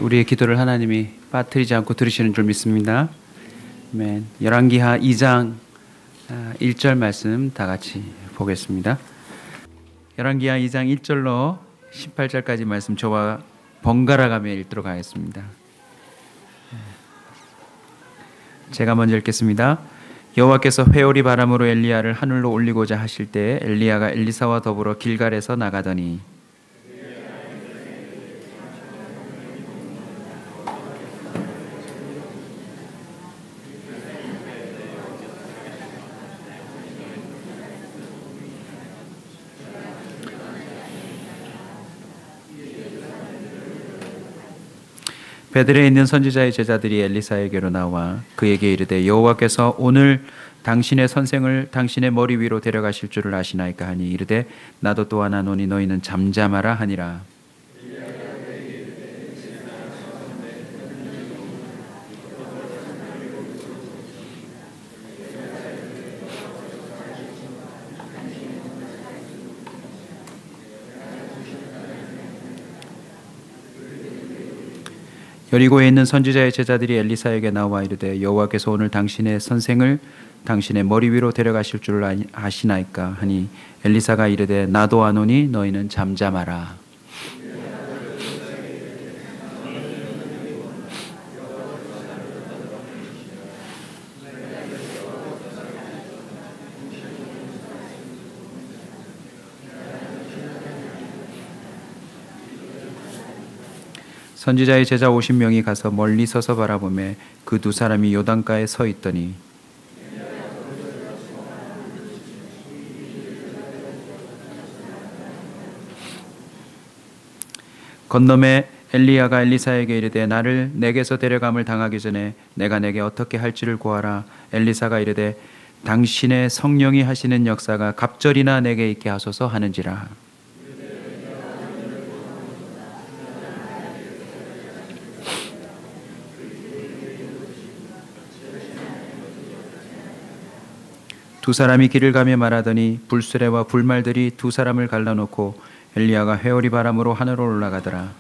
우리의 기도를 하나님이 빠뜨리지 않고 들으시는 줄 믿습니다. 아멘. 열왕기하 2장 1절 말씀 다 같이 보겠습니다. 열왕기하 2장 1절로 18절까지 말씀 저와 번갈아 가며 읽도록 하겠습니다. 제가 먼저 읽겠습니다. 여호와께서 회오리 바람으로 엘리야를 하늘로 올리고자 하실 때 엘리야가 엘리사와 더불어 길갈에서 나가더니 베들레헴에 있는 선지자의 제자들이 엘리사에게로 나와 그에게 이르되 여호와께서 오늘 당신의 선생을 당신의 머리 위로 데려가실 줄을 아시나이까 하니 이르되 나도 또한 아노니 너희는 잠잠하라 하니라. 여리고에 있는 선지자의 제자들이 엘리사에게 나와 이르되 여호와께서 오늘 당신의 선생을 당신의 머리 위로 데려가실 줄을 아시나이까 하니 엘리사가 이르되 나도 아노니 너희는 잠잠하라. 선지자의 제자 50명이 가서 멀리 서서 바라보매 그 두 사람이 요단가에 서 있더니 건너매 엘리야가 엘리사에게 이르되 나를 내게서 데려감을 당하기 전에 내가 내게 어떻게 할지를 고하라. 엘리사가 이르되 당신의 성령이 하시는 역사가 갑절이나 내게 있게 하소서 하는지라. 두 사람이 길을 가며 말하더니 불수레와 불말들이 두 사람을 갈라놓고 엘리야가 회오리 바람으로 하늘로 올라가더라.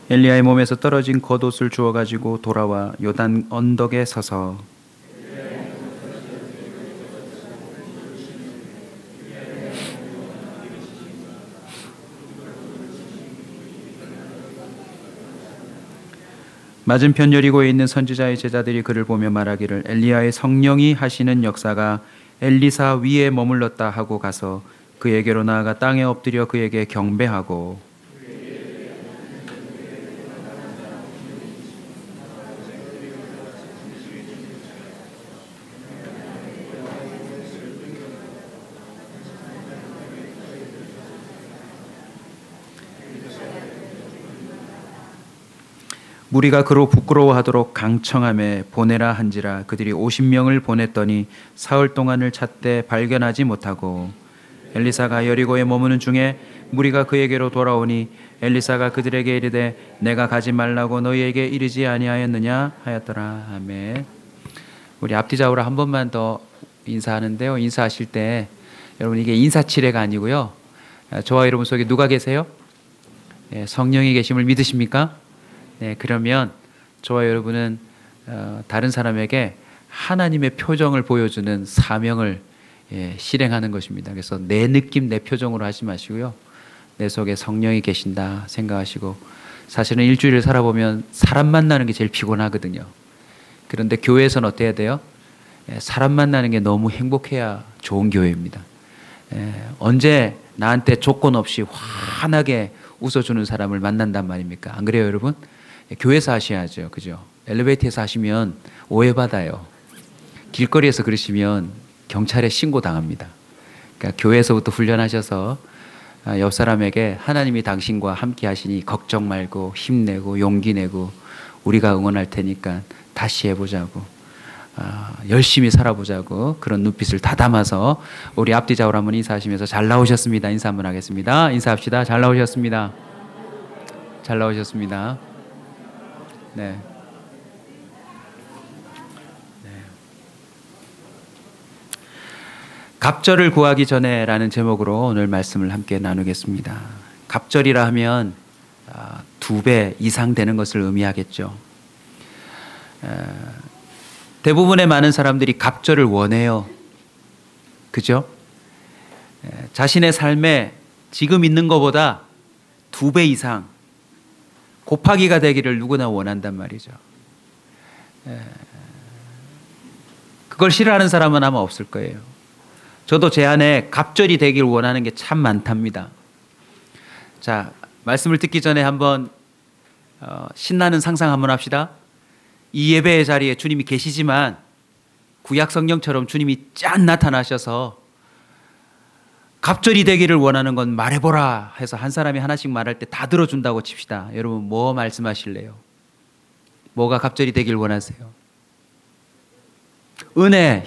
엘리야의 몸에서 떨어진 겉옷을 주워 가지고 돌아와 요단 언덕에 서서 맞은편 여리고에 있는 선지자의 제자들이 그를 보며 말하기를 엘리야의 성령이 하시는 역사가 엘리사 위에 머물렀다 하고 가서 그에게로 나아가 땅에 엎드려 그에게 경배하고 무리가 그로 부끄러워하도록 강청함에 보내라 한지라. 그들이 50명을 보냈더니 사흘 동안을 찾되 발견하지 못하고 엘리사가 여리고에 머무는 중에 무리가 그에게로 돌아오니 엘리사가 그들에게 이르되 내가 가지 말라고 너희에게 이르지 아니하였느냐 하였더라. 아멘. 우리 앞뒤 좌우로 한 번만 더 인사하는데요. 인사하실 때 여러분 이게 인사치레가 아니고요. 저와 여러분 속에 누가 계세요? 성령이 계심을 믿으십니까? 네, 그러면 저와 여러분은 다른 사람에게 하나님의 표정을 보여주는 사명을 실행하는 것입니다. 그래서 내 느낌, 내 표정으로 하지 마시고요. 내 속에 성령이 계신다 생각하시고 사실은 일주일을 살아보면 사람 만나는 게 제일 피곤하거든요. 그런데 교회에서는 어때야 돼요? 사람 만나는 게 너무 행복해야 좋은 교회입니다. 언제 나한테 조건 없이 환하게 웃어주는 사람을 만난단 말입니까? 안 그래요, 여러분? 교회에서 하셔야죠. 그죠? 엘리베이터에서 하시면 오해받아요. 길거리에서 그러시면 경찰에 신고당합니다. 그러니까 교회에서부터 훈련하셔서 옆 사람에게 하나님이 당신과 함께 하시니 걱정 말고 힘내고 용기 내고 우리가 응원할 테니까 다시 해보자고 열심히 살아보자고 그런 눈빛을 다 담아서 우리 앞뒤 좌우로 한번 인사하시면서 잘 나오셨습니다. 인사 한번 하겠습니다. 인사합시다. 잘 나오셨습니다. 잘 나오셨습니다. 네. 갑절을 구하기 전에라는 제목으로 오늘 말씀을 함께 나누겠습니다. 갑절이라 하면 2배 이상 되는 것을 의미하겠죠. 대부분의 많은 사람들이 갑절을 원해요. 그죠? 자신의 삶에 지금 있는 것보다 2배 이상 곱하기가 되기를 누구나 원한단 말이죠. 그걸 싫어하는 사람은 아마 없을 거예요. 저도 제 안에 갑절이 되길 원하는 게 참 많답니다. 자, 말씀을 듣기 전에 한번 신나는 상상 한번 합시다. 이 예배의 자리에 주님이 계시지만 구약 성경처럼 주님이 짠 나타나셔서 갑절이 되기를 원하는 건 말해보라 해서 한 사람이 하나씩 말할 때 다 들어준다고 칩시다. 여러분 뭐 말씀하실래요? 뭐가 갑절이 되길 원하세요? 은혜.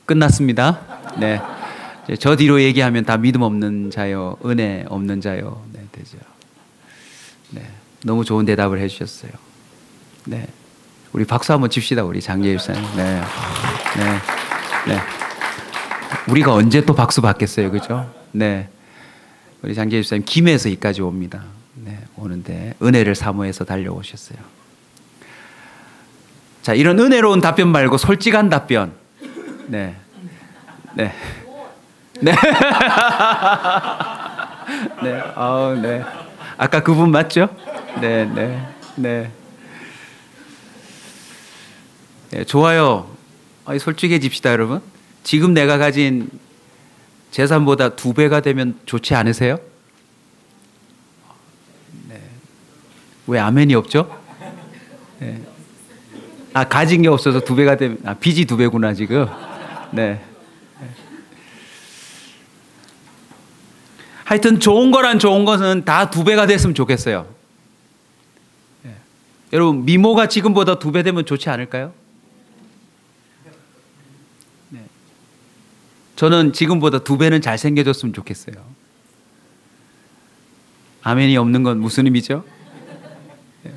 끝났습니다. 네, 저 뒤로 얘기하면 다 믿음 없는 자요, 은혜 없는 자요. 네, 되죠. 네, 너무 좋은 대답을 해주셨어요. 네, 우리 박수 한번 칩시다, 우리 장재 집사님. 네, 네, 네. 우리가 언제 또 박수 받겠어요, 그죠? 네, 우리 장재 집사님 김해에서 이까지 옵니다. 네, 오는데 은혜를 사모해서 달려오셨어요. 자, 이런 은혜로운 답변 말고 솔직한 답변. 네, 네, 네, 네, 네. 아까 그분 맞죠? 네, 네, 네. 네, 좋아요. 솔직해집시다, 여러분. 지금 내가 가진 재산보다 2배가 되면 좋지 않으세요? 네. 왜 아멘이 없죠? 네. 가진 게 없어서 2배가 되면, 빚이 2배구나, 지금. 네. 하여튼 좋은 거란 좋은 것은 다 2배가 됐으면 좋겠어요. 네. 여러분, 미모가 지금보다 2배 되면 좋지 않을까요? 네. 저는 지금보다 2배는 잘생겨졌으면 좋겠어요. 아멘이 없는 건 무슨 의미죠? 네.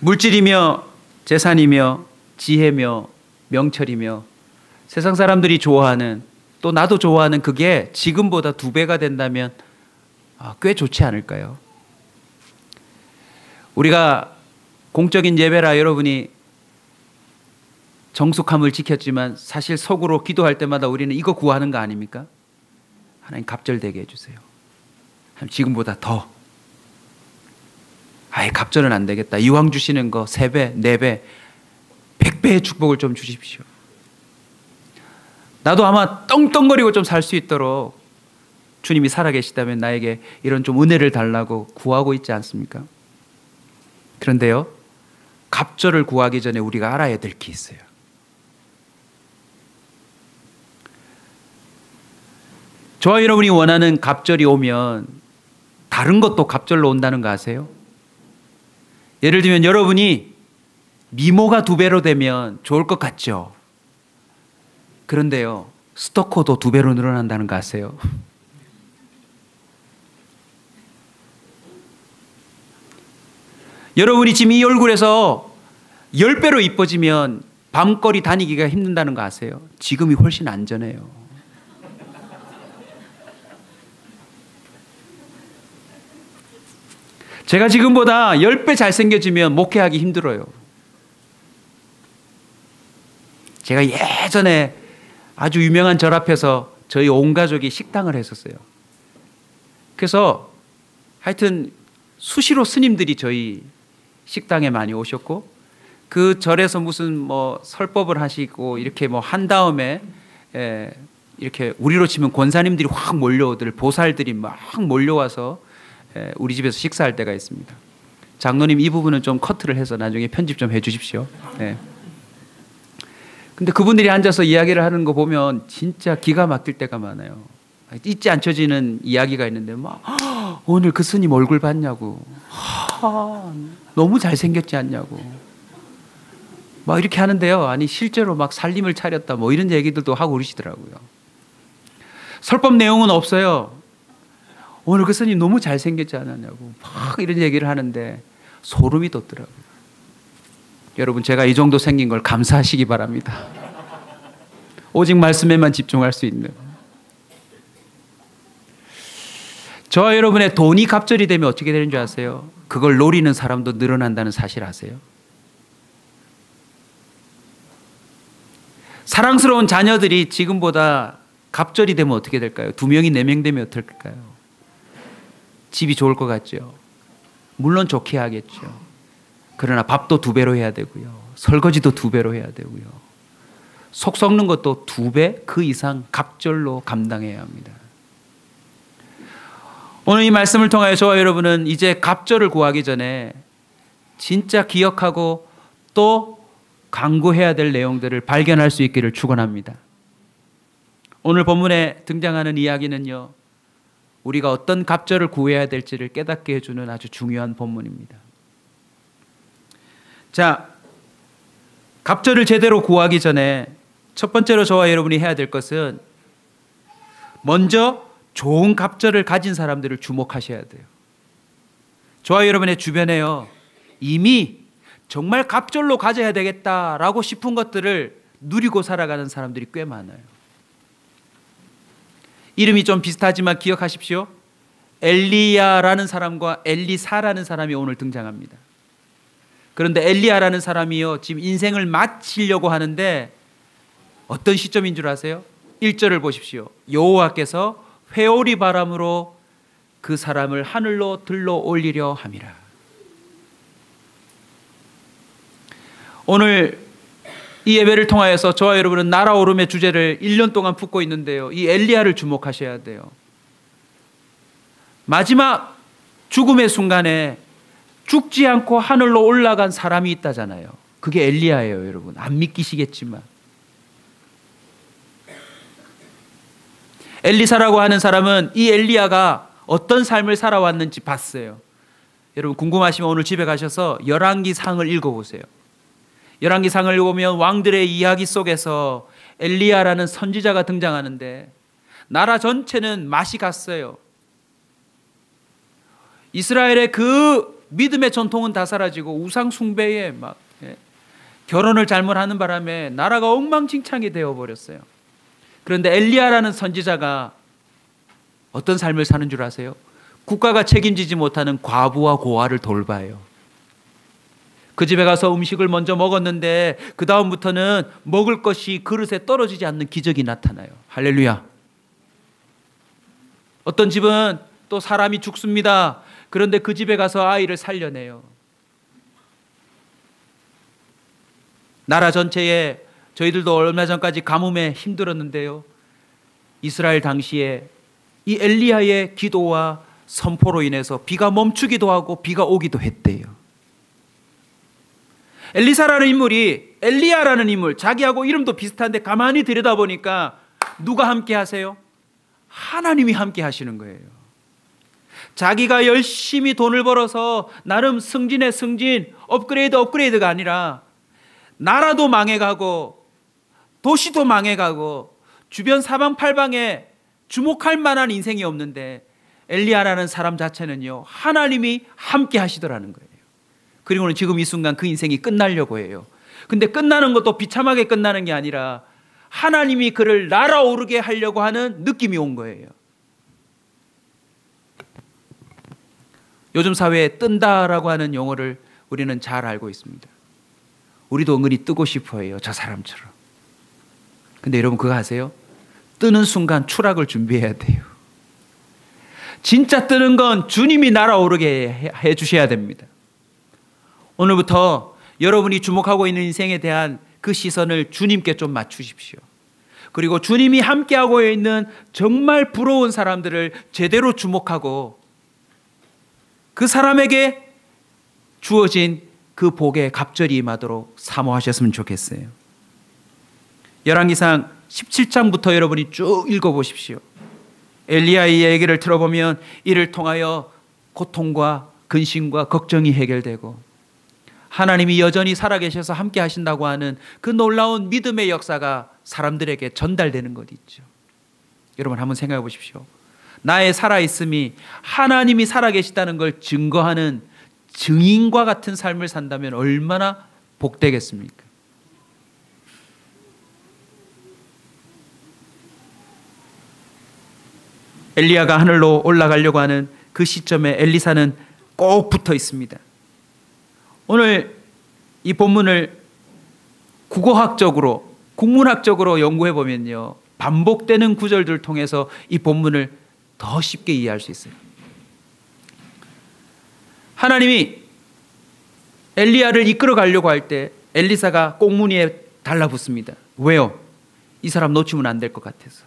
물질이며 재산이며 지혜며 명철이며 세상 사람들이 좋아하는, 또 나도 좋아하는 그게 지금보다 2배가 된다면 꽤 좋지 않을까요? 우리가 공적인 예배라 여러분이 정숙함을 지켰지만 사실 속으로 기도할 때마다 우리는 이거 구하는 거 아닙니까? 하나님 갑절되게 해주세요. 지금보다 더. 갑절은 안 되겠다. 이왕 주시는 거 3배, 4배, 100배의 축복을 좀 주십시오. 나도 아마 떵떵거리고 좀 살 수 있도록 주님이 살아계시다면 나에게 이런 좀 은혜를 달라고 구하고 있지 않습니까? 그런데요, 갑절을 구하기 전에 우리가 알아야 될 게 있어요. 저와 여러분이 원하는 갑절이 오면 다른 것도 갑절로 온다는 거 아세요? 예를 들면 여러분이 미모가 2배로 되면 좋을 것 같죠? 그런데요, 스토커도 2배로 늘어난다는 거 아세요? 여러분이 지금 이 얼굴에서 10배로 이뻐지면 밤거리 다니기가 힘든다는 거 아세요? 지금이 훨씬 안전해요. 제가 지금보다 10배 잘생겨지면 목회하기 힘들어요. 제가 예전에 아주 유명한 절 앞에서 저희 온 가족이 식당을 했었어요. 그래서 하여튼 수시로 스님들이 저희 식당에 많이 오셨고, 그 절에서 무슨 뭐 설법을 하시고 이렇게 뭐 한 다음에 이렇게 우리로 치면 권사님들이 확 몰려오들, 보살들이 막 몰려와서 우리 집에서 식사할 때가 있습니다. 장로님 이 부분은 좀 커트를 해서 나중에 편집 좀 해주십시오. 네. 근데 그분들이 앉아서 이야기를 하는 거 보면 진짜 기가 막힐 때가 많아요. 잊지 않혀지는 이야기가 있는데 막 오늘 그 스님 얼굴 봤냐고, 너무 잘생겼지 않냐고 막 이렇게 하는데요. 아니 실제로 막 살림을 차렸다 뭐 이런 얘기들도 하고 그러시더라고요. 설법 내용은 없어요. 오늘 그 스님 너무 잘생겼지 않았냐고 막 이런 얘기를 하는데 소름이 돋더라고요. 여러분, 제가 이 정도 생긴 걸 감사하시기 바랍니다. 오직 말씀에만 집중할 수 있는. 저와 여러분의 돈이 갑절이 되면 어떻게 되는 줄 아세요? 그걸 노리는 사람도 늘어난다는 사실 아세요? 사랑스러운 자녀들이 지금보다 갑절이 되면 어떻게 될까요? 2명이 4명 되면 어떨까요? 집이 좋을 것 같죠? 물론 좋게 하겠죠. 그러나 밥도 2배로 해야 되고요. 설거지도 2배로 해야 되고요. 속 썩는 것도 2배 그 이상 갑절로 감당해야 합니다. 오늘 이 말씀을 통하여 저와 여러분은 이제 갑절을 구하기 전에 진짜 기억하고 또 강구해야 될 내용들을 발견할 수 있기를 축원합니다. 오늘 본문에 등장하는 이야기는요, 우리가 어떤 갑절을 구해야 될지를 깨닫게 해주는 아주 중요한 본문입니다. 자, 갑절을 제대로 구하기 전에 첫 번째로 저와 여러분이 해야 될 것은 먼저 좋은 갑절을 가진 사람들을 주목하셔야 돼요. 저와 여러분의 주변에요, 이미 정말 갑절로 가져야 되겠다라고 싶은 것들을 누리고 살아가는 사람들이 꽤 많아요. 이름이 좀 비슷하지만 기억하십시오. 엘리야라는 사람과 엘리사라는 사람이 오늘 등장합니다. 그런데 엘리야라는 사람이요, 지금 인생을 마치려고 하는데 어떤 시점인 줄 아세요? 1절을 보십시오. 여호와께서 회오리 바람으로 그 사람을 하늘로 들러 올리려 함이라. 오늘 이 예배를 통하여서 저와 여러분은 날아오름의 주제를 1년 동안 품고 있는데요, 이 엘리야를 주목하셔야 돼요. 마지막 죽음의 순간에 죽지 않고 하늘로 올라간 사람이 있다잖아요. 그게 엘리야예요. 여러분, 안 믿기시겠지만 엘리사라고 하는 사람은 이 엘리야가 어떤 삶을 살아왔는지 봤어요. 여러분 궁금하시면 오늘 집에 가셔서 열왕기상을 읽어보세요. 열왕기상을 읽으면 왕들의 이야기 속에서 엘리야라는 선지자가 등장하는데 나라 전체는 맛이 갔어요. 이스라엘의 그 믿음의 전통은 다 사라지고 우상 숭배에 막 결혼을 잘못하는 바람에 나라가 엉망진창이 되어버렸어요. 그런데 엘리야라는 선지자가 어떤 삶을 사는 줄 아세요? 국가가 책임지지 못하는 과부와 고아를 돌봐요. 그 집에 가서 음식을 먼저 먹었는데 그 다음부터는 먹을 것이 그릇에 떨어지지 않는 기적이 나타나요. 할렐루야. 어떤 집은 또 사람이 죽습니다. 그런데 그 집에 가서 아이를 살려내요. 나라 전체에 저희들도 얼마 전까지 가뭄에 힘들었는데요, 이스라엘 당시에 이 엘리야의 기도와 선포로 인해서 비가 멈추기도 하고 비가 오기도 했대요. 엘리사라는 인물이 엘리야라는 인물, 자기하고 이름도 비슷한데 가만히 들여다보니까 누가 함께 하세요? 하나님이 함께 하시는 거예요. 자기가 열심히 돈을 벌어서 나름 승진의 승진, 업그레이드가 아니라 나라도 망해가고 도시도 망해가고 주변 사방팔방에 주목할 만한 인생이 없는데 엘리야라는 사람 자체는요, 하나님이 함께 하시더라는 거예요. 그리고는 지금 이 순간 그 인생이 끝나려고 해요. 근데 끝나는 것도 비참하게 끝나는 게 아니라 하나님이 그를 날아오르게 하려고 하는 느낌이 온 거예요. 요즘 사회에 뜬다라고 하는 용어를 우리는 잘 알고 있습니다. 우리도 은근히 뜨고 싶어 해요, 저 사람처럼. 근데 여러분 그거 아세요? 뜨는 순간 추락을 준비해야 돼요. 진짜 뜨는 건 주님이 날아오르게 해 주셔야 됩니다. 오늘부터 여러분이 주목하고 있는 인생에 대한 그 시선을 주님께 좀 맞추십시오. 그리고 주님이 함께하고 있는 정말 부러운 사람들을 제대로 주목하고 그 사람에게 주어진 그 복에 갑절이 임하도록 사모하셨으면 좋겠어요. 열왕기상 17장부터 여러분이 쭉 읽어보십시오. 엘리야의 얘기를 들어보면 이를 통하여 고통과 근심과 걱정이 해결되고 하나님이 여전히 살아계셔서 함께 하신다고 하는 그 놀라운 믿음의 역사가 사람들에게 전달되는 것 있죠. 여러분 한번 생각해 보십시오. 나의 살아있음이 하나님이 살아계시다는 걸 증거하는 증인과 같은 삶을 산다면 얼마나 복되겠습니까? 엘리야가 하늘로 올라가려고 하는 그 시점에 엘리사는 꼭 붙어 있습니다. 오늘 이 본문을 국어학적으로, 국문학적으로 연구해 보면요, 반복되는 구절들을 통해서 이 본문을 더 쉽게 이해할 수 있어요. 하나님이 엘리야를 이끌어 가려고 할 때 엘리사가 꽁무니에 달라붙습니다. 왜요? 이 사람 놓치면 안 될 것 같아서.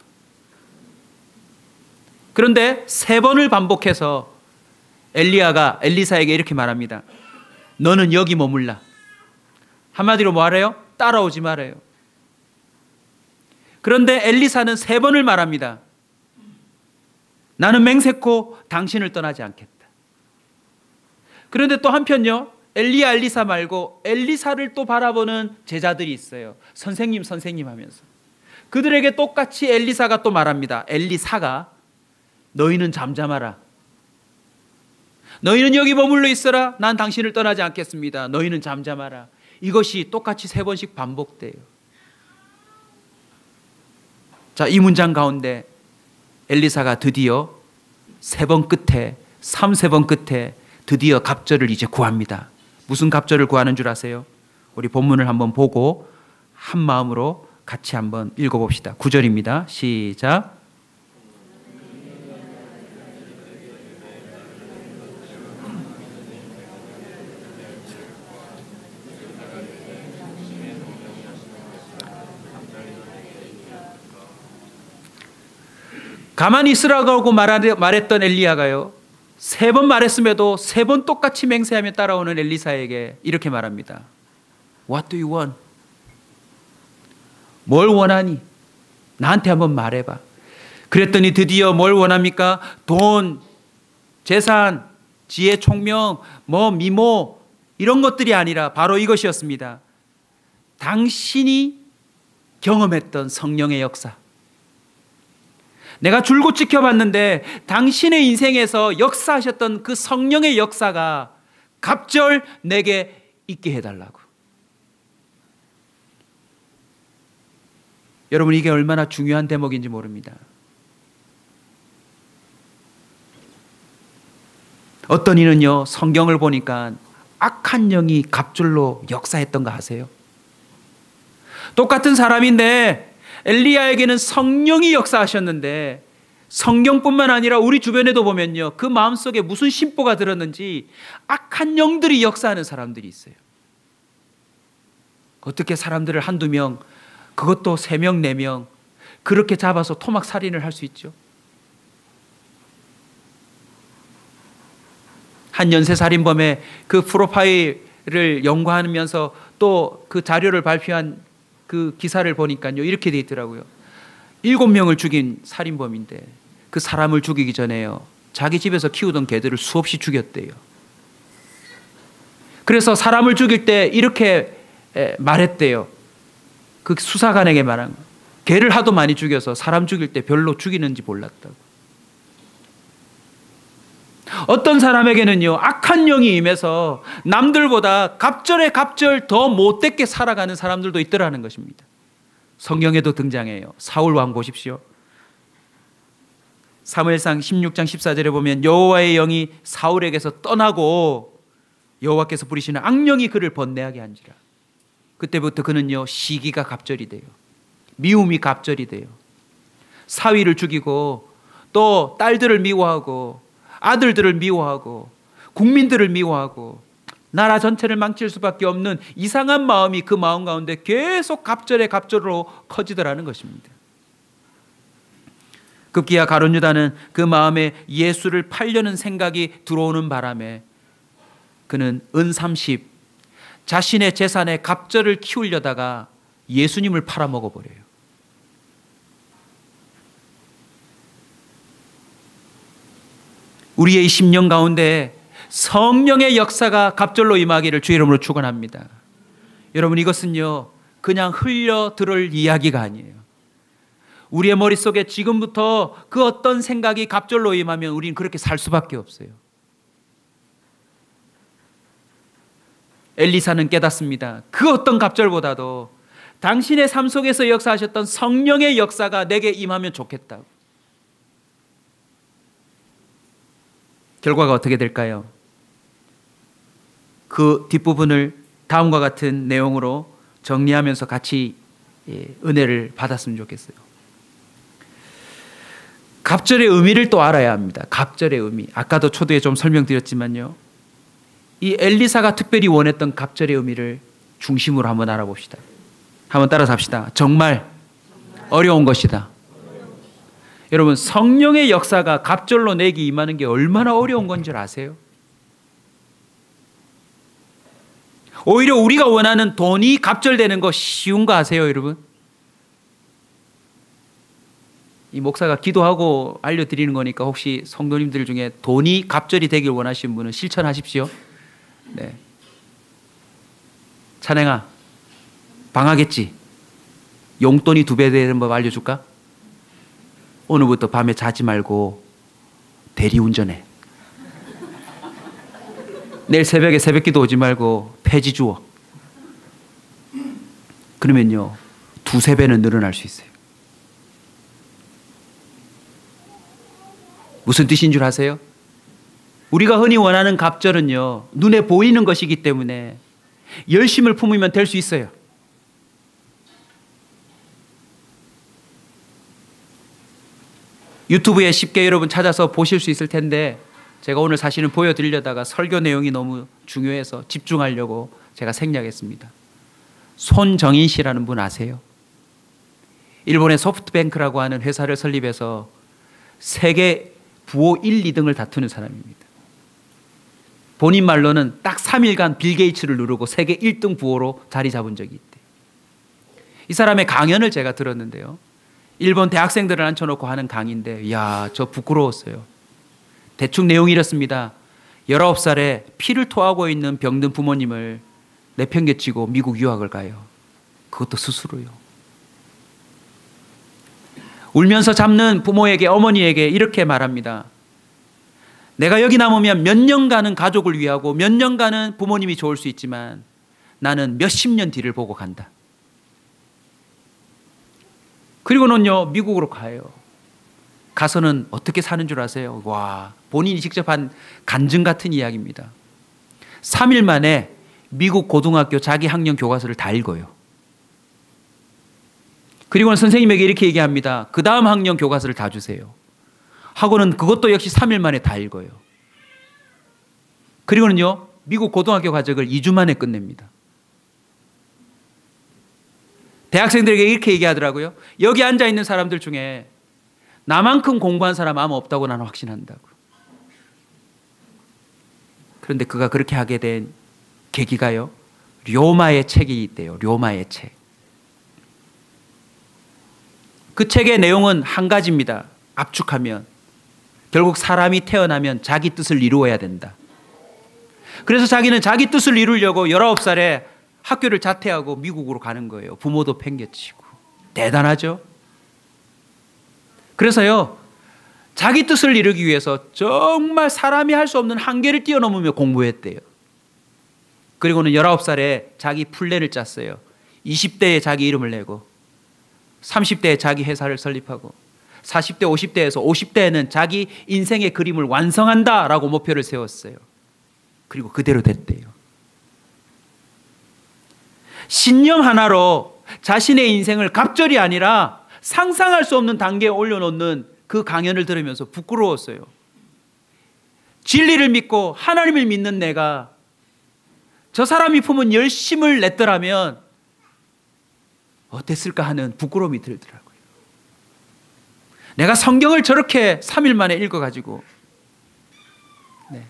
그런데 3번을 반복해서 엘리야가 엘리사에게 이렇게 말합니다. 너는 여기 머물라. 한마디로 뭐하래요? 따라오지 말아요. 그런데 엘리사는 3번을 말합니다. 나는 맹세코 당신을 떠나지 않겠다. 그런데 또 한편요, 엘리사 말고 엘리사를 또 바라보는 제자들이 있어요. 선생님 하면서. 그들에게 똑같이 엘리사가 또 말합니다. 엘리사가 너희는 잠잠하라. 너희는 여기 머물러 있어라. 난 당신을 떠나지 않겠습니다. 너희는 잠잠하라. 이것이 똑같이 3번씩 반복돼요. 자, 이 문장 가운데 엘리사가 드디어 3번 끝에, 3번 끝에 드디어 갑절을 이제 구합니다. 무슨 갑절을 구하는 줄 아세요? 우리 본문을 한번 보고 한 마음으로 같이 한번 읽어봅시다. 9절입니다. 시작. 가만히 있으라고 말했던 엘리야가요, 3번 말했음에도 3번 똑같이 맹세하며 따라오는 엘리사에게 이렇게 말합니다. What do you want? 뭘 원하니? 나한테 한번 말해봐. 그랬더니 드디어 뭘 원합니까? 돈, 재산, 지혜, 총명, 미모 이런 것들이 아니라 바로 이것이었습니다. 당신이 경험했던 성령의 역사. 내가 줄곧 지켜봤는데 당신의 인생에서 역사하셨던 그 성령의 역사가 갑절 내게 있게 해달라고. 여러분, 이게 얼마나 중요한 대목인지 모릅니다. 어떤 이는요, 성경을 보니까 악한 영이 갑절로 역사했던 거 아세요? 똑같은 사람인데 엘리야에게는 성령이 역사하셨는데 성경뿐만 아니라 우리 주변에도 보면요, 그 마음속에 무슨 심보가 들었는지 악한 영들이 역사하는 사람들이 있어요. 어떻게 사람들을 한두 명, 그것도 3명, 4명 그렇게 잡아서 토막살인을 할 수 있죠? 한 연쇄살인범의 그 프로파일을 연구하면서 또 그 자료를 발표한 그 기사를 보니까요, 이렇게 돼 있더라고요. 7명을 죽인 살인범인데 그 사람을 죽이기 전에요, 자기 집에서 키우던 개들을 수없이 죽였대요. 그래서 사람을 죽일 때 이렇게 말했대요. 그 수사관에게 말한 거. 개를 하도 많이 죽여서 사람 죽일 때 별로 죽이는지 몰랐다고. 어떤 사람에게는요, 악한 영이 임해서 남들보다 갑절에 갑절 더 못되게 살아가는 사람들도 있더라는 것입니다. 성경에도 등장해요. 사울 왕 보십시오. 사무엘상 16장 14절에 보면 여호와의 영이 사울에게서 떠나고 여호와께서 부리시는 악령이 그를 번뇌하게 한지라. 그때부터 그는요, 시기가 갑절이 돼요. 미움이 갑절이 돼요. 사위를 죽이고 또 딸들을 미워하고 아들들을 미워하고 국민들을 미워하고 나라 전체를 망칠 수밖에 없는 이상한 마음이 그 마음 가운데 계속 갑절에 갑절로 커지더라는 것입니다. 급기야 가룟 유다는 그 마음에 예수를 팔려는 생각이 들어오는 바람에 그는 은30 자신의 재산에 갑절을 키우려다가 예수님을 팔아먹어버려요. 우리의 심령 가운데 성령의 역사가 갑절로 임하기를 주 이름으로 축원합니다. 여러분, 이것은요, 그냥 흘려 들을 이야기가 아니에요. 우리의 머릿속에 지금부터 그 어떤 생각이 갑절로 임하면 우리는 그렇게 살 수밖에 없어요. 엘리사는 깨닫습니다. 그 어떤 갑절보다도 당신의 삶 속에서 역사하셨던 성령의 역사가 내게 임하면 좋겠다고. 결과가 어떻게 될까요? 그 뒷부분을 다음과 같은 내용으로 정리하면서 같이 은혜를 받았으면 좋겠어요. 갑절의 의미를 또 알아야 합니다. 갑절의 의미. 아까도 초두에 좀 설명드렸지만요. 이 엘리사가 특별히 원했던 갑절의 의미를 중심으로 한번 알아봅시다. 한번 따라서 합시다. 정말 어려운 것이다. 여러분, 성령의 역사가 갑절로 내게 임하는 게 얼마나 어려운 건 줄 아세요? 오히려 우리가 원하는 돈이 갑절되는 거 쉬운 거 아세요, 여러분? 이 목사가 기도하고 알려드리는 거니까 혹시 성도님들 중에 돈이 갑절이 되길 원하시는 분은 실천하십시오. 네. 찬행아, 방하겠지? 용돈이 2배 되는 법 알려줄까? 오늘부터 밤에 자지 말고 대리운전해. 내일 새벽에 새벽기도 오지 말고 폐지 주워. 그러면요 2~3배는 늘어날 수 있어요. 무슨 뜻인 줄 아세요? 우리가 흔히 원하는 갑절은요 눈에 보이는 것이기 때문에 열심을 품으면 될 수 있어요. 유튜브에 쉽게 여러분 찾아서 보실 수 있을 텐데 제가 오늘 사실은 보여드리려다가 설교 내용이 너무 중요해서 집중하려고 제가 생략했습니다. 손정인 씨라는 분 아세요? 일본의 소프트뱅크라고 하는 회사를 설립해서 세계 부호 1, 2등을 다투는 사람입니다. 본인 말로는 딱 3일간 빌 게이츠를 누르고 세계 1등 부호로 자리 잡은 적이 있대. 이 사람의 강연을 제가 들었는데요. 일본 대학생들을 앉혀놓고 하는 강의인데 이야 저 부끄러웠어요. 대충 내용이 이렇습니다. 19살에 피를 토하고 있는 병든 부모님을 내팽개치고 미국 유학을 가요. 그것도 스스로요. 울면서 잡는 부모에게 어머니에게 이렇게 말합니다. 내가 여기 남으면 몇 년간은 가족을 위하고 몇 년간은 부모님이 좋을 수 있지만 나는 몇십 년 뒤를 보고 간다. 그리고는요 미국으로 가요. 가서는 어떻게 사는 줄 아세요? 와, 본인이 직접 한 간증 같은 이야기입니다. 3일 만에 미국 고등학교 자기 학년 교과서를 다 읽어요. 그리고는 선생님에게 이렇게 얘기합니다. 그 다음 학년 교과서를 다 주세요. 하고는 그것도 역시 3일 만에 다 읽어요. 그리고는요 미국 고등학교 과정을 2주 만에 끝냅니다. 대학생들에게 이렇게 얘기하더라고요. 여기 앉아있는 사람들 중에 나만큼 공부한 사람 아마 없다고 나는 확신한다고. 그런데 그가 그렇게 하게 된 계기가요. 료마의 책이 있대요. 료마의 책. 그 책의 내용은 한 가지입니다. 압축하면. 결국 사람이 태어나면 자기 뜻을 이루어야 된다. 그래서 자기는 자기 뜻을 이루려고 19살에 학교를 자퇴하고 미국으로 가는 거예요. 부모도 팽개치고. 대단하죠? 그래서요, 자기 뜻을 이루기 위해서 정말 사람이 할 수 없는 한계를 뛰어넘으며 공부했대요. 그리고는 19살에 자기 플랜을 짰어요. 20대에 자기 이름을 내고 30대에 자기 회사를 설립하고 40대, 50대에서 50대에는 자기 인생의 그림을 완성한다라고 목표를 세웠어요. 그리고 그대로 됐대요. 신념 하나로 자신의 인생을 갑절이 아니라 상상할 수 없는 단계에 올려놓는 그 강연을 들으면서 부끄러웠어요. 진리를 믿고 하나님을 믿는 내가 저 사람이 품은 열심을 냈더라면 어땠을까 하는 부끄러움이 들더라고요. 내가 성경을 저렇게 3일 만에 읽어가지고 네.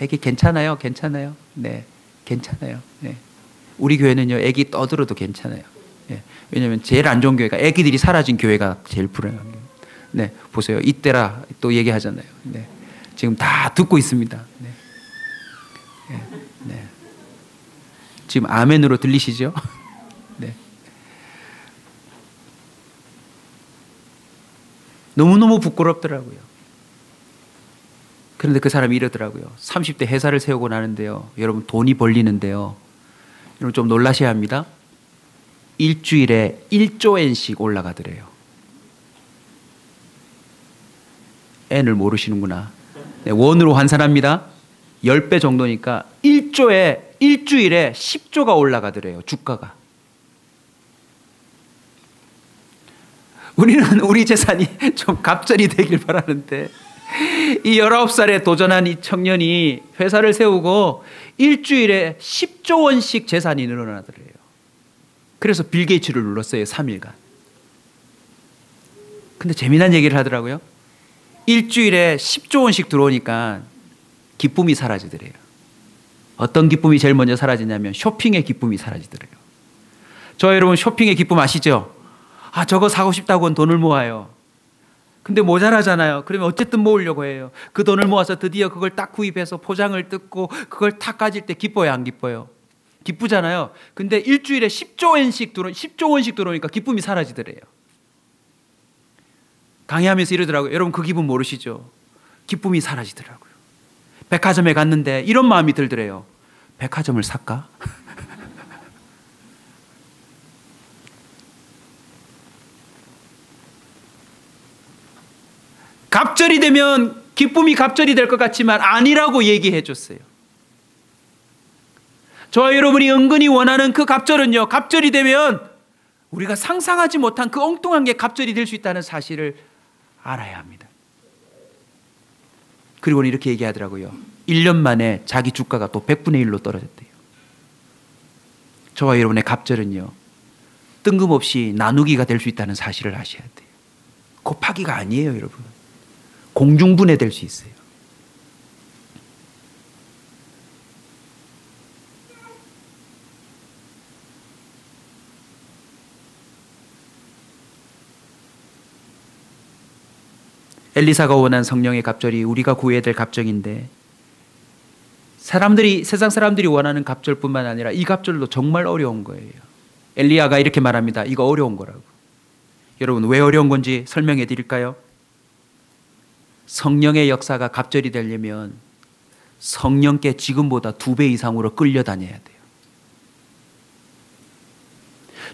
애기 괜찮아요? 괜찮아요? 네, 괜찮아요. 네. 우리 교회는요 애기 떠들어도 괜찮아요. 네. 왜냐하면 제일 안 좋은 교회가 애기들이 사라진 교회가 제일 불행합니다. 네, 보세요. 이때라 또 얘기하잖아요. 네. 지금 다 듣고 있습니다. 네. 네. 네. 지금 아멘으로 들리시죠? 네. 너무너무 부끄럽더라고요. 그런데 그 사람이 이러더라고요. 30대 회사를 세우고 나는데요. 여러분 돈이 벌리는데요. 여러분 좀 놀라셔야 합니다. 일주일에 1조 엔씩 올라가더래요. N을 모르시는구나. 네, 원으로 환산합니다. 10배 정도니까 일주일에 10조가 올라가더래요. 주가가. 우리는 우리 재산이 좀 갑절이 되길 바라는데 이 19살에 도전한 이 청년이 회사를 세우고 일주일에 10조 원씩 재산이 늘어나더래요. 그래서 빌 게이츠를 눌렀어요. 3일간. 근데 재미난 얘기를 하더라고요. 일주일에 10조 원씩 들어오니까 기쁨이 사라지더래요. 어떤 기쁨이 제일 먼저 사라지냐면 쇼핑의 기쁨이 사라지더래요. 저 여러분 쇼핑의 기쁨 아시죠? 아, 저거 사고 싶다고는 돈을 모아요. 근데 모자라잖아요. 그러면 어쨌든 모으려고 해요. 그 돈을 모아서 드디어 그걸 딱 구입해서 포장을 뜯고 그걸 탁 가질 때 기뻐요, 안 기뻐요? 기쁘잖아요. 근데 일주일에 10조 원씩 들어오니까 기쁨이 사라지더래요. 강의하면서 이러더라고요. 여러분 그 기분 모르시죠? 기쁨이 사라지더라고요. 백화점에 갔는데 이런 마음이 들더래요. 백화점을 살까? 갑절이 되면 기쁨이 갑절이 될 것 같지만 아니라고 얘기해 줬어요. 저와 여러분이 은근히 원하는 그 갑절은요, 갑절이 되면 우리가 상상하지 못한 그 엉뚱한 게 갑절이 될 수 있다는 사실을 알아야 합니다. 그리고는 이렇게 얘기하더라고요. 1년 만에 자기 주가가 또 100분의 1로 떨어졌대요. 저와 여러분의 갑절은요, 뜬금없이 나누기가 될 수 있다는 사실을 아셔야 돼요. 곱하기가 아니에요, 여러분. 공중분해 될 수 있어요. 엘리사가 원한 성령의 갑절이 우리가 구해야 될 갑절인데 세상 사람들이 원하는 갑절뿐만 아니라 이 갑절도 정말 어려운 거예요. 엘리야가 이렇게 말합니다. 이거 어려운 거라고. 여러분 왜 어려운 건지 설명해 드릴까요? 성령의 역사가 갑절이 되려면 성령께 지금보다 2배 이상으로 끌려다녀야 돼요.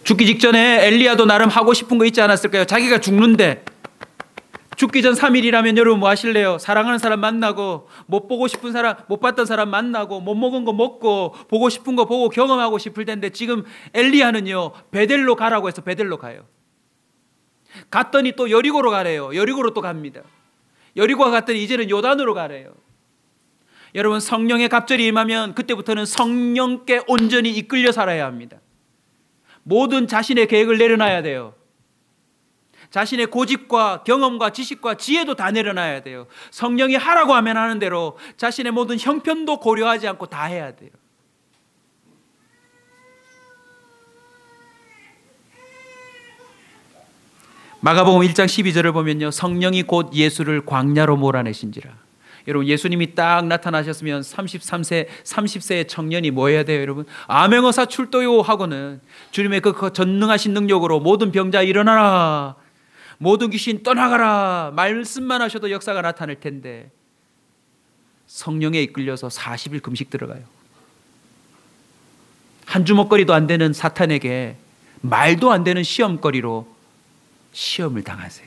죽기 직전에 엘리야도 나름 하고 싶은 거 있지 않았을까요? 자기가 죽는데 죽기 전 3일이라면 여러분 뭐 하실래요? 사랑하는 사람 만나고 못 보고 싶은 사람, 못 봤던 사람 만나고 못 먹은 거 먹고 보고 싶은 거 보고 경험하고 싶을 텐데 지금 엘리야는요 베델로 가라고 해서 베델로 가요. 갔더니 또 여리고로 가래요. 여리고로 또 갑니다. 여리고가 갔더니 이제는 요단으로 가래요. 여러분 성령의 갑절이 임하면 그때부터는 성령께 온전히 이끌려 살아야 합니다. 모든 자신의 계획을 내려놔야 돼요. 자신의 고집과 경험과 지식과 지혜도 다 내려놔야 돼요. 성령이 하라고 하면 하는 대로 자신의 모든 형편도 고려하지 않고 다 해야 돼요. 마가복음 1장 12절을 보면요, 성령이 곧 예수를 광야로 몰아내신지라. 여러분 예수님이 딱 나타나셨으면 30세의 청년이 뭐 해야 돼요? 여러분 아멘어사 출도요 하고는 주님의 그 전능하신 능력으로 모든 병자 일어나라, 모든 귀신 떠나가라 말씀만 하셔도 역사가 나타날 텐데 성령에 이끌려서 40일 금식 들어가요. 한 주먹거리도 안 되는 사탄에게 말도 안 되는 시험거리로 시험을 당하세요.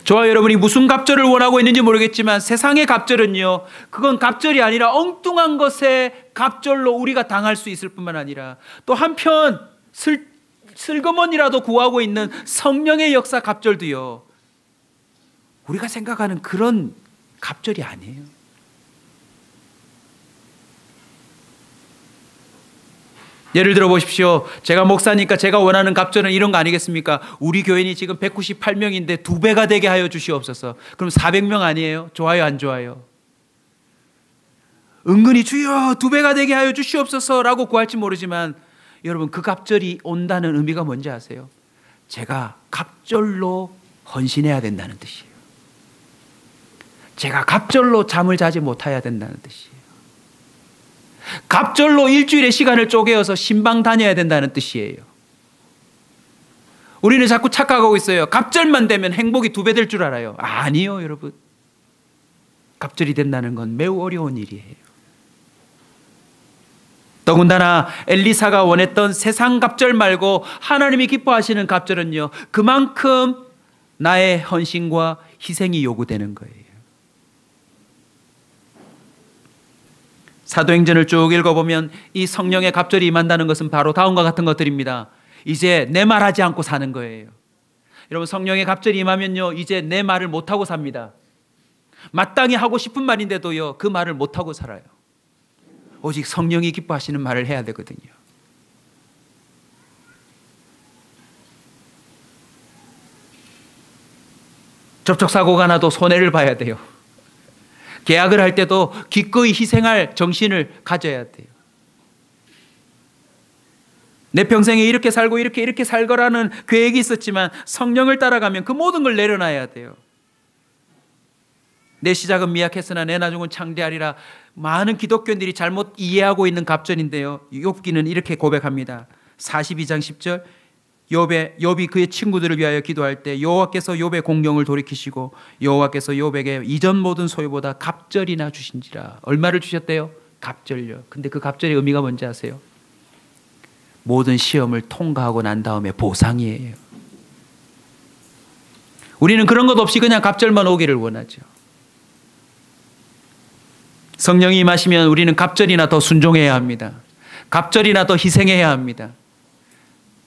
저와 여러분이 무슨 갑절을 원하고 있는지 모르겠지만 세상의 갑절은요, 그건 갑절이 아니라 엉뚱한 것의 갑절로 우리가 당할 수 있을 뿐만 아니라 또 한편 슬그머니라도 구하고 있는 성령의 역사 갑절도요, 우리가 생각하는 그런 갑절이 아니에요. 예를 들어 보십시오. 제가 목사니까 제가 원하는 갑절은 이런 거 아니겠습니까? 우리 교인이 지금 198명인데 2배가 되게 하여 주시옵소서. 그럼 400명 아니에요? 좋아요, 안 좋아요? 은근히 주여 2배가 되게 하여 주시옵소서라고 구할지 모르지만 여러분 그 갑절이 온다는 의미가 뭔지 아세요? 제가 갑절로 헌신해야 된다는 뜻이에요. 제가 갑절로 잠을 자지 못해야 된다는 뜻이에요. 갑절로 일주일의 시간을 쪼개어서 신방 다녀야 된다는 뜻이에요. 우리는 자꾸 착각하고 있어요. 갑절만 되면 행복이 2배 될 줄 알아요. 아니요, 여러분. 갑절이 된다는 건 매우 어려운 일이에요. 더군다나 엘리사가 원했던 세상 갑절 말고 하나님이 기뻐하시는 갑절은요, 그만큼 나의 헌신과 희생이 요구되는 거예요. 사도행전을 쭉 읽어보면 이 성령의 갑절이 임한다는 것은 바로 다음과 같은 것들입니다. 이제 내 말하지 않고 사는 거예요. 여러분, 성령의 갑절이 임하면요, 이제 내 말을 못하고 삽니다. 마땅히 하고 싶은 말인데도요, 그 말을 못하고 살아요. 오직 성령이 기뻐하시는 말을 해야 되거든요. 접촉사고가 나도 손해를 봐야 돼요. 계약을 할 때도 기꺼이 희생할 정신을 가져야 돼요. 내 평생에 이렇게 살고 이렇게 살 거라는 계획이 있었지만 성령을 따라가면 그 모든 걸 내려놔야 돼요. 내 시작은 미약했으나 내 나중은 창대하리라. 많은 기독교인들이 잘못 이해하고 있는 갑절인데요, 욥기는 이렇게 고백합니다. 42장 10절, 욥이 그의 친구들을 위하여 기도할 때 여호와께서 욥의 공경을 돌이키시고 여호와께서 욥에게 이전 모든 소유보다 갑절이나 주신지라. 얼마를 주셨대요? 갑절요. 근데 그 갑절의 의미가 뭔지 아세요? 모든 시험을 통과하고 난 다음에 보상이에요. 우리는 그런 것 없이 그냥 갑절만 오기를 원하죠. 성령이 임하시면 우리는 갑절이나 더 순종해야 합니다. 갑절이나 더 희생해야 합니다.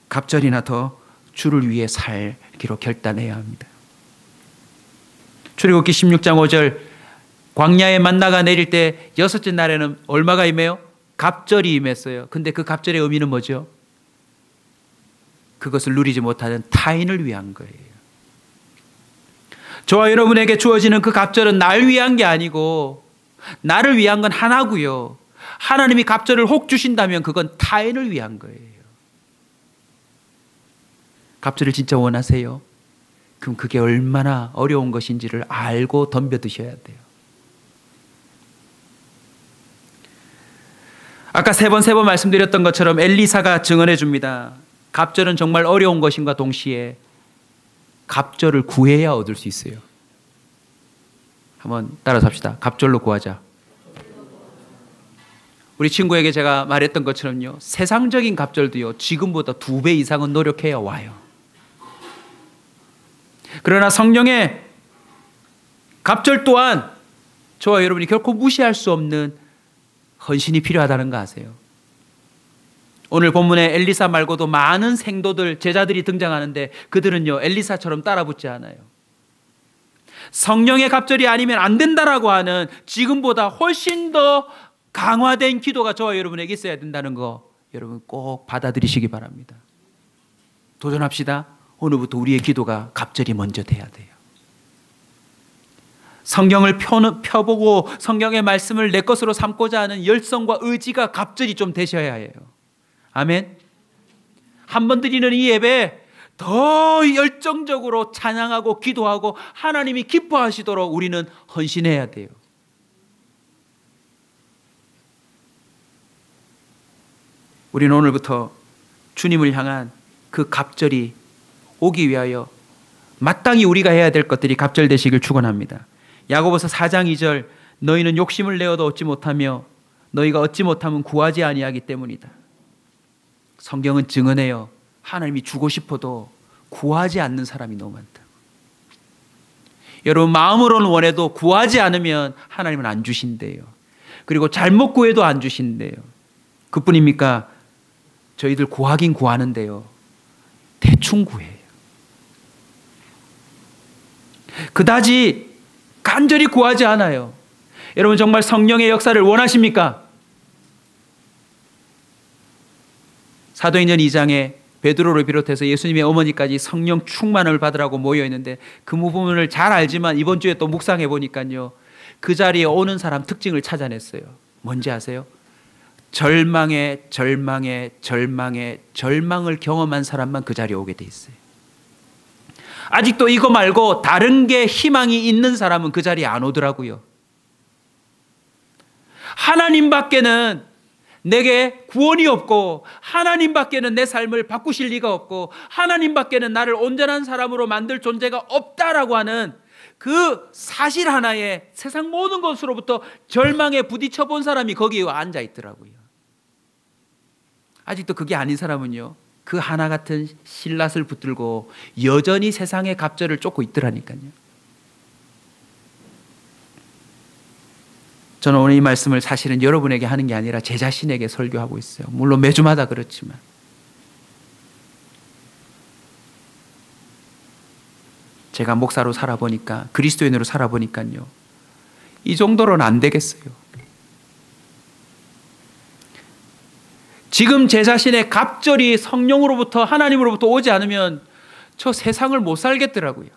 갑절이나 더 주를 위해 살기로 결단해야 합니다. 출애굽기 16장 5절, 광야에 만나가 내릴 때 6째 날에는 얼마가 임해요? 갑절이 임했어요. 근데 그 갑절의 의미는 뭐죠? 그것을 누리지 못하는 타인을 위한 거예요. 저와 여러분에게 주어지는 그 갑절은 날 위한 게 아니고 나를 위한 건 하나고요. 하나님이 갑절을 혹 주신다면 그건 타인을 위한 거예요. 갑절을 진짜 원하세요? 그럼 그게 얼마나 어려운 것인지를 알고 덤벼드셔야 돼요. 아까 세 번 말씀드렸던 것처럼 엘리사가 증언해 줍니다. 갑절은 정말 어려운 것임과 동시에 갑절을 구해야 얻을 수 있어요. 한번 따라서 합시다. 갑절로 구하자. 우리 친구에게 제가 말했던 것처럼요, 세상적인 갑절도요, 지금보다 2배 이상은 노력해야 와요. 그러나 성령의 갑절 또한 저와 여러분이 결코 무시할 수 없는 헌신이 필요하다는 거 아세요? 오늘 본문에 엘리사 말고도 많은 생도들, 제자들이 등장하는데 그들은요, 엘리사처럼 따라붙지 않아요. 성령의 갑절이 아니면 안 된다라고 하는 지금보다 훨씬 더 강화된 기도가 저와 여러분에게 있어야 된다는 거 여러분 꼭 받아들이시기 바랍니다. 도전합시다. 오늘부터 우리의 기도가 갑절이 먼저 돼야 돼요. 성경을 펴보고 성경의 말씀을 내 것으로 삼고자 하는 열성과 의지가 갑절이 좀 되셔야 해요. 아멘. 한 번 드리는 이 예배 더 열정적으로 찬양하고 기도하고 하나님이 기뻐하시도록 우리는 헌신해야 돼요. 우리는 오늘부터 주님을 향한 그 갑절이 오기 위하여 마땅히 우리가 해야 될 것들이 갑절되시길 축원합니다. 야고보서 4장 2절, 너희는 욕심을 내어도 얻지 못하며 너희가 얻지 못하면 구하지 아니하기 때문이다. 성경은 증언해요. 하나님이 주고 싶어도 구하지 않는 사람이 너무 많다. 여러분, 마음으로는 원해도 구하지 않으면 하나님은 안 주신대요. 그리고 잘못 구해도 안 주신대요. 그뿐입니까? 저희들 구하긴 구하는데요, 대충 구해요. 그다지 간절히 구하지 않아요. 여러분, 정말 성령의 역사를 원하십니까? 사도행전 2장에 베드로를 비롯해서 예수님의 어머니까지 성령 충만을 받으라고 모여있는데 그 부분을 잘 알지만 이번 주에 또 묵상해 보니까요, 그 자리에 오는 사람 특징을 찾아냈어요. 뭔지 아세요? 절망을 경험한 사람만 그 자리에 오게 돼 있어요. 아직도 이거 말고 다른 게 희망이 있는 사람은 그 자리에 안 오더라고요. 하나님 밖에는 내게 구원이 없고 하나님밖에는 내 삶을 바꾸실 리가 없고 하나님밖에는 나를 온전한 사람으로 만들 존재가 없다라고 하는 그 사실 하나에 세상 모든 것으로부터 절망에 부딪혀 본 사람이 거기에 앉아 있더라고요. 아직도 그게 아닌 사람은요, 그 하나 같은 실낫을 붙들고 여전히 세상의 갑절을 쫓고 있더라니까요. 저는 오늘 이 말씀을 사실은 여러분에게 하는 게 아니라 제 자신에게 설교하고 있어요. 물론 매주마다 그렇지만. 제가 목사로 살아보니까, 그리스도인으로 살아보니까요, 이 정도로는 안 되겠어요. 지금 제 자신의 갑절이 성령으로부터, 하나님으로부터 오지 않으면 저 세상을 못 살겠더라고요.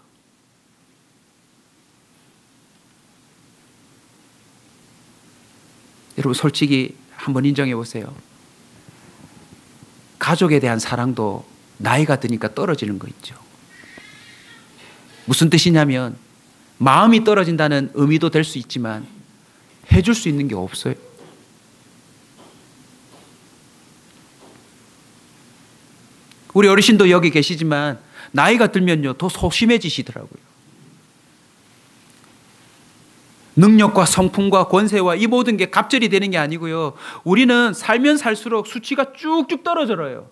여러분 솔직히 한번 인정해 보세요. 가족에 대한 사랑도 나이가 드니까 떨어지는 거 있죠. 무슨 뜻이냐면 마음이 떨어진다는 의미도 될 수 있지만 해줄 수 있는 게 없어요. 우리 어르신도 여기 계시지만 나이가 들면요 더 소심해지시더라고요. 능력과 성품과 권세와 이 모든 게 갑절이 되는 게 아니고요, 우리는 살면 살수록 수치가 쭉쭉 떨어져요.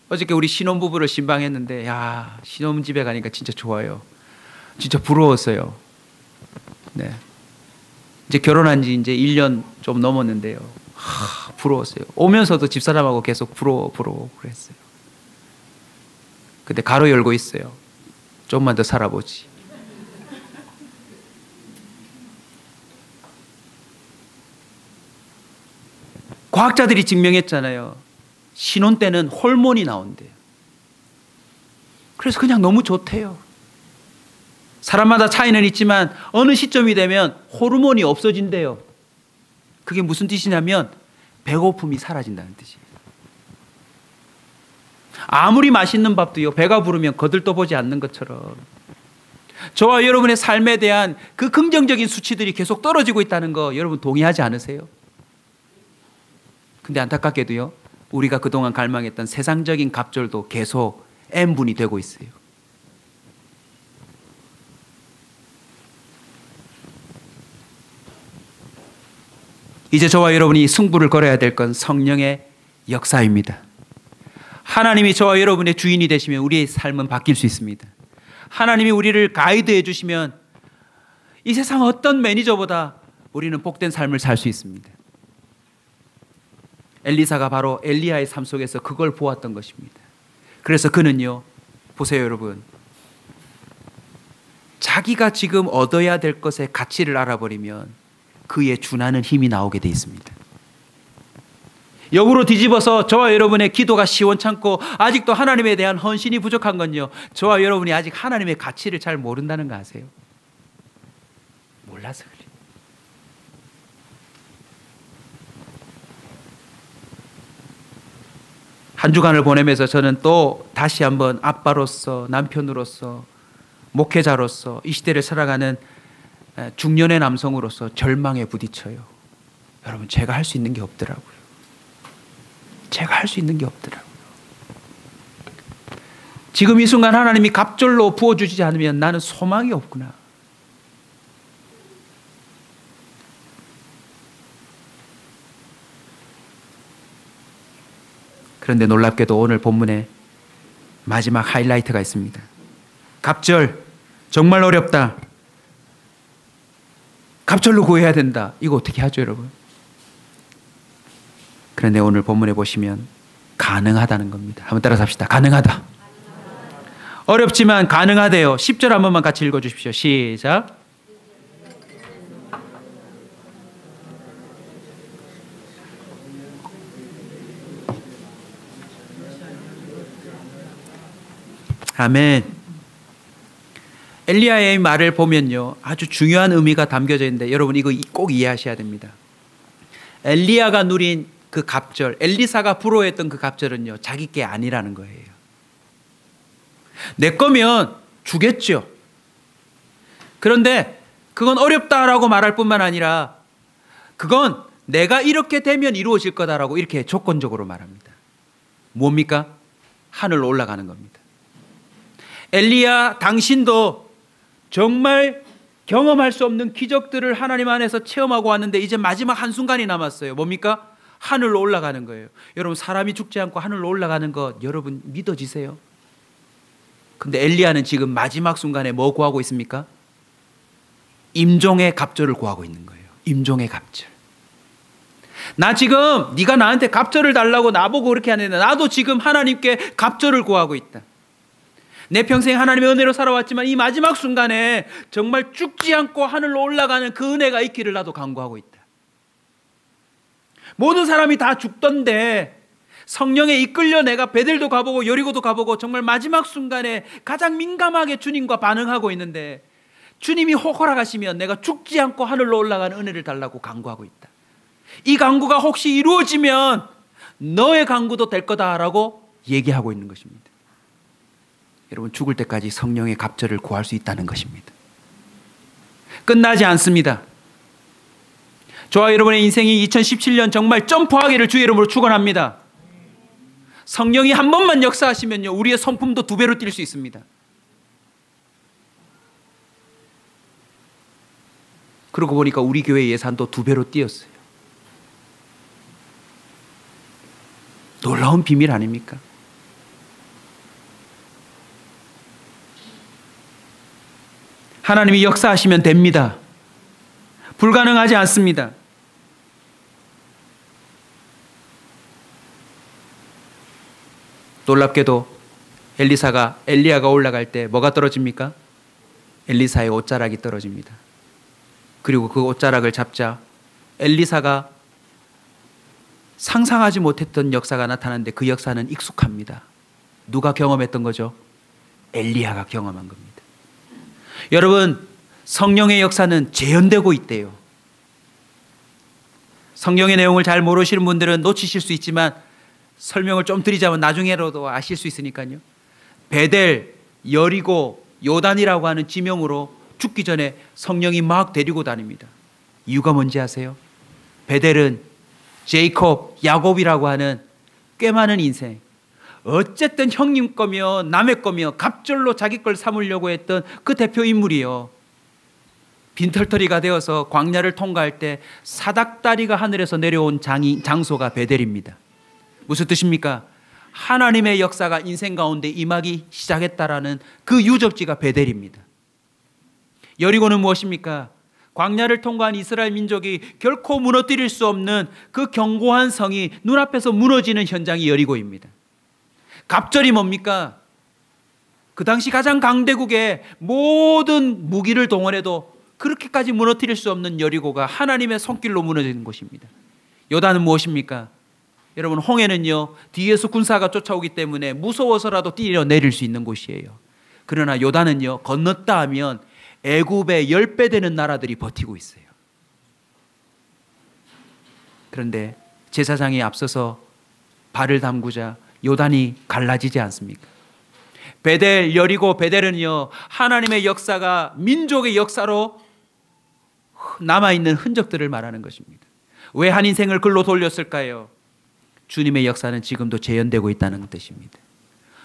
어저께 우리 신혼부부를 신방했는데, 야, 신혼집에 가니까 진짜 좋아요. 진짜 부러웠어요. 네. 이제 결혼한 지 이제 1년 좀 넘었는데요. 부러웠어요. 오면서도 집사람하고 계속 부러워 그랬어요. 근데 가로 열고 있어요. 조금만 더 살아보지. 과학자들이 증명했잖아요. 신혼 때는 호르몬이 나온대요. 그래서 그냥 너무 좋대요. 사람마다 차이는 있지만 어느 시점이 되면 호르몬이 없어진대요. 그게 무슨 뜻이냐면 배고픔이 사라진다는 뜻이에요. 아무리 맛있는 밥도요, 배가 부르면 거들떠보지 않는 것처럼 저와 여러분의 삶에 대한 그 긍정적인 수치들이 계속 떨어지고 있다는 거 여러분 동의하지 않으세요? 근데 안타깝게도요, 우리가 그동안 갈망했던 세상적인 갑절도 계속 N분이 되고 있어요. 이제 저와 여러분이 승부를 걸어야 될 건 성령의 역사입니다. 하나님이 저와 여러분의 주인이 되시면 우리의 삶은 바뀔 수 있습니다. 하나님이 우리를 가이드해 주시면 이 세상 어떤 매니저보다 우리는 복된 삶을 살 수 있습니다. 엘리사가 바로 엘리야의 삶 속에서 그걸 보았던 것입니다. 그래서 그는요, 보세요 여러분, 자기가 지금 얻어야 될 것의 가치를 알아버리면 그에 준하는 힘이 나오게 돼 있습니다. 역으로 뒤집어서 저와 여러분의 기도가 시원찮고 아직도 하나님에 대한 헌신이 부족한 건요, 저와 여러분이 아직 하나님의 가치를 잘 모른다는 거 아세요? 몰라서 그래요. 한 주간을 보내면서 저는 또 다시 한번 아빠로서, 남편으로서, 목회자로서, 이 시대를 살아가는 중년의 남성으로서 절망에 부딪혀요. 여러분, 제가 할 수 있는 게 없더라고요. 제가 할 수 있는 게 없더라고요. 지금 이 순간 하나님이 갑절로 부어주지 않으면 나는 소망이 없구나. 그런데 놀랍게도 오늘 본문에 마지막 하이라이트가 있습니다. 갑절, 정말 어렵다. 갑절로 구해야 된다. 이거 어떻게 하죠, 여러분? 그런데 오늘 본문에 보시면 가능하다는 겁니다. 한번 따라서 합시다. 가능하다. 어렵지만 가능하대요. 10절 한 번만 같이 읽어주십시오. 시작. 아멘. 엘리야의 말을 보면요, 아주 중요한 의미가 담겨져 있는데 여러분 이거 꼭 이해하셔야 됩니다. 엘리야가 누린 그 갑절, 엘리사가 부러워했던 그 갑절은요, 자기 게 아니라는 거예요. 내 거면 주겠죠. 그런데 그건 어렵다라고 말할 뿐만 아니라 그건 내가 이렇게 되면 이루어질 거다라고 이렇게 조건적으로 말합니다. 뭡니까? 하늘로 올라가는 겁니다. 엘리야, 당신도 정말 경험할 수 없는 기적들을 하나님 안에서 체험하고 왔는데 이제 마지막 한순간이 남았어요. 뭡니까? 하늘로 올라가는 거예요. 여러분, 사람이 죽지 않고 하늘로 올라가는 것 여러분 믿어지세요? 근데 엘리야는 지금 마지막 순간에 뭐 구하고 있습니까? 임종의 갑절을 구하고 있는 거예요. 임종의 갑절. 나 지금 네가 나한테 갑절을 달라고 나보고 그렇게 하는데 나도 지금 하나님께 갑절을 구하고 있다. 내 평생 하나님의 은혜로 살아왔지만 이 마지막 순간에 정말 죽지 않고 하늘로 올라가는 그 은혜가 있기를 나도 간구하고 있다. 모든 사람이 다 죽던데 성령에 이끌려 내가 베델도 가보고 여리고도 가보고 정말 마지막 순간에 가장 민감하게 주님과 반응하고 있는데 주님이 허락하시면 내가 죽지 않고 하늘로 올라가는 은혜를 달라고 간구하고 있다. 이 간구가 혹시 이루어지면 너의 간구도 될 거다라고 얘기하고 있는 것입니다. 여러분, 죽을 때까지 성령의 갑절을 구할 수 있다는 것입니다. 끝나지 않습니다. 저와 여러분의 인생이 2017년 정말 점프하기를 주의 이름으로 축원합니다. 성령이 한 번만 역사하시면요, 우리의 성품도 2배로 뛸 수 있습니다. 그러고 보니까 우리 교회 예산도 2배로 뛰었어요. 놀라운 비밀 아닙니까? 하나님이 역사하시면 됩니다. 불가능하지 않습니다. 놀랍게도 엘리야가 올라갈 때 뭐가 떨어집니까? 엘리사의 옷자락이 떨어집니다. 그리고 그 옷자락을 잡자 엘리사가 상상하지 못했던 역사가 나타나는데 그 역사는 익숙합니다. 누가 경험했던 거죠? 엘리야가 경험한 겁니다. 여러분, 성령의 역사는 재현되고 있대요. 성령의 내용을 잘 모르시는 분들은 놓치실 수 있지만 설명을 좀 드리자면 나중에라도 아실 수 있으니까요. 베델, 여리고, 요단이라고 하는 지명으로 죽기 전에 성령이 막 데리고 다닙니다. 이유가 뭔지 아세요? 베델은 제이콥, 야곱이라고 하는 꽤 많은 인생, 어쨌든 형님 거며 남의 거며 갑절로 자기 걸 삼으려고 했던 그 대표 인물이요. 빈털터리가 되어서 광야를 통과할 때 사닥다리가 하늘에서 내려온 장소가 베델입니다. 무슨 뜻입니까? 하나님의 역사가 인생 가운데 임하기 시작했다라는 그 유적지가 베델입니다. 여리고는 무엇입니까? 광야를 통과한 이스라엘 민족이 결코 무너뜨릴 수 없는 그 견고한 성이 눈앞에서 무너지는 현장이 여리고입니다. 갑절이 뭡니까? 그 당시 가장 강대국의 모든 무기를 동원해도 그렇게까지 무너뜨릴 수 없는 여리고가 하나님의 손길로 무너지는 곳입니다. 요단은 무엇입니까? 여러분, 홍해는요 뒤에서 군사가 쫓아오기 때문에 무서워서라도 뛰어내릴 수 있는 곳이에요. 그러나 요단은요 건넜다 하면 애굽의 10배 되는 나라들이 버티고 있어요. 그런데 제사장이 앞서서 발을 담그자 요단이 갈라지지 않습니까? 베델, 여리고, 베델은요 하나님의 역사가 민족의 역사로 남아있는 흔적들을 말하는 것입니다. 왜 한 인생을 글로 돌렸을까요? 주님의 역사는 지금도 재현되고 있다는 뜻입니다.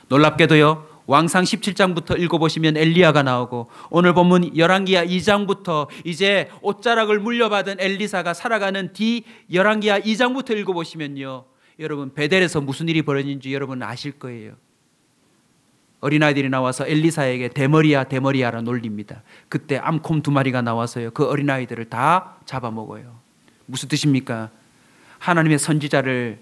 놀랍게도요 왕상 17장부터 읽어보시면 엘리야가 나오고 오늘 본문 열왕기하 2장부터 이제 옷자락을 물려받은 엘리사가 살아가는 뒤 열왕기하 2장부터 읽어보시면요 여러분 베델에서 무슨 일이 벌어진지 여러분 아실 거예요. 어린아이들이 나와서 엘리사에게 대머리야 대머리야라 놀립니다. 그때 암콤 2마리가 나와서요 그 어린아이들을 다 잡아먹어요. 무슨 뜻입니까? 하나님의 선지자를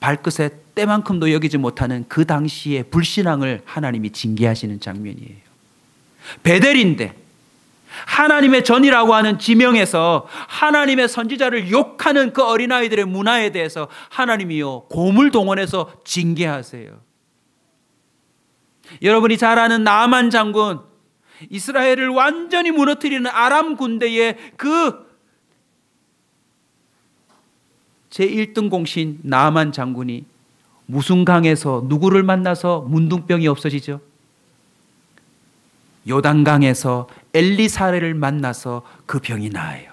발끝에 때만큼도 여기지 못하는 그 당시의 불신앙을 하나님이 징계하시는 장면이에요. 베델인데 하나님의 전이라고 하는 지명에서 하나님의 선지자를 욕하는 그 어린아이들의 문화에 대해서 하나님이요 곰을 동원해서 징계하세요. 여러분이 잘 아는 나아만 장군, 이스라엘을 완전히 무너뜨리는 아람 군대의 그 제1등 공신 나아만 장군이 무슨 강에서 누구를 만나서 문둥병이 없어지죠? 요단강에서 엘리사를 만나서 그 병이 나아요.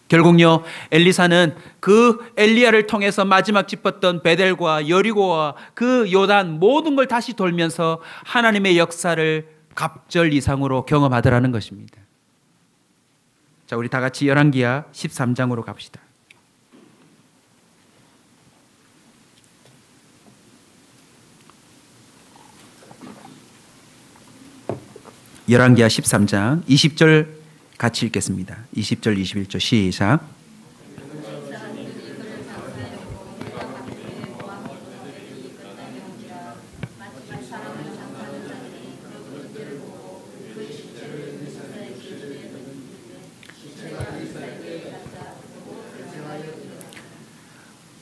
결국요, 엘리사는 그 엘리야를 통해서 마지막 짚었던 베델과 여리고와 그 요단 모든 걸 다시 돌면서 하나님의 역사를 갑절 이상으로 경험하더라는 것입니다. 자, 우리 다 같이 열왕기하 13장으로 갑시다. 열왕기하 13장 20절 같이 읽겠습니다. 20절 21절 시작.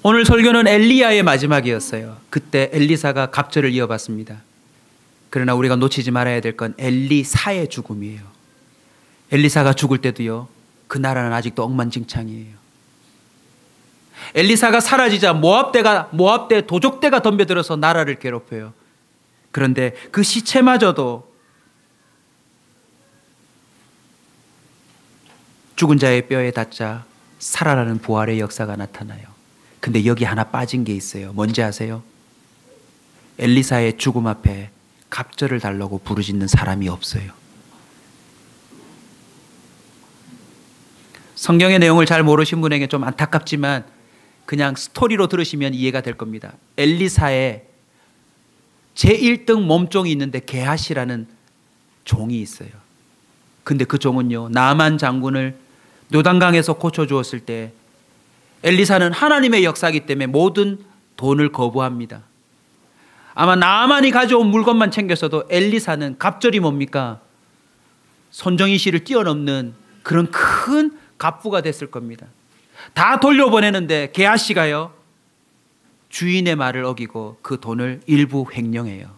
오늘 설교는 엘리야의 마지막이었어요. 그때 엘리사가 갑절을 이어받습니다. 그러나 우리가 놓치지 말아야 될 건 엘리사의 죽음이에요. 엘리사가 죽을 때도요, 그 나라는 아직도 엉망진창이에요. 엘리사가 사라지자 모압대 도적대가 덤벼들어서 나라를 괴롭혀요. 그런데 그 시체마저도 죽은 자의 뼈에 닿자 살아나는 부활의 역사가 나타나요. 근데 여기 하나 빠진 게 있어요. 뭔지 아세요? 엘리사의 죽음 앞에 갑절을 달라고 부르짖는 사람이 없어요. 성경의 내용을 잘 모르신 분에게 좀 안타깝지만 그냥 스토리로 들으시면 이해가 될 겁니다. 엘리사의 제1등 몸종이 있는데 게하시라는 종이 있어요. 근데 그 종은요, 나만 장군을 요단강에서 고쳐주었을 때 엘리사는 하나님의 역사이기 때문에 모든 돈을 거부합니다. 아마 나만이 가져온 물건만 챙겼어도 엘리사는 갑절이 뭡니까? 손정희 씨를 뛰어넘는 그런 큰 갑부가 됐을 겁니다. 다 돌려보내는데 게하시가요, 주인의 말을 어기고 그 돈을 일부 횡령해요.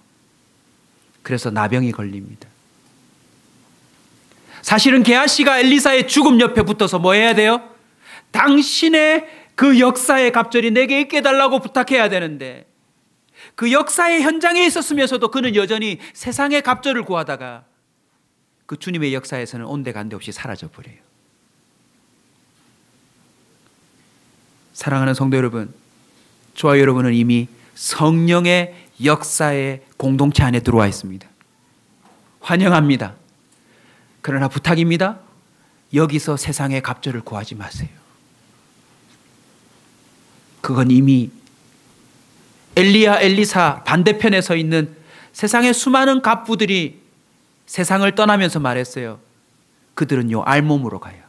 그래서 나병이 걸립니다. 사실은 게하시가 엘리사의 죽음 옆에 붙어서 뭐 해야 돼요? 당신의 그 역사의 갑절이 내게 있게 해달라고 부탁해야 되는데, 그 역사의 현장에 있었으면서도 그는 여전히 세상의 갑절을 구하다가 그 주님의 역사에서는 온데간데 없이 사라져버려요. 사랑하는 성도 여러분, 저와 여러분은 이미 성령의 역사의 공동체 안에 들어와 있습니다. 환영합니다. 그러나 부탁입니다. 여기서 세상의 갑절을 구하지 마세요. 그건 이미 엘리야, 엘리사 반대편에 서 있는 세상의 수많은 갑부들이 세상을 떠나면서 말했어요. 그들은요, 알몸으로 가요.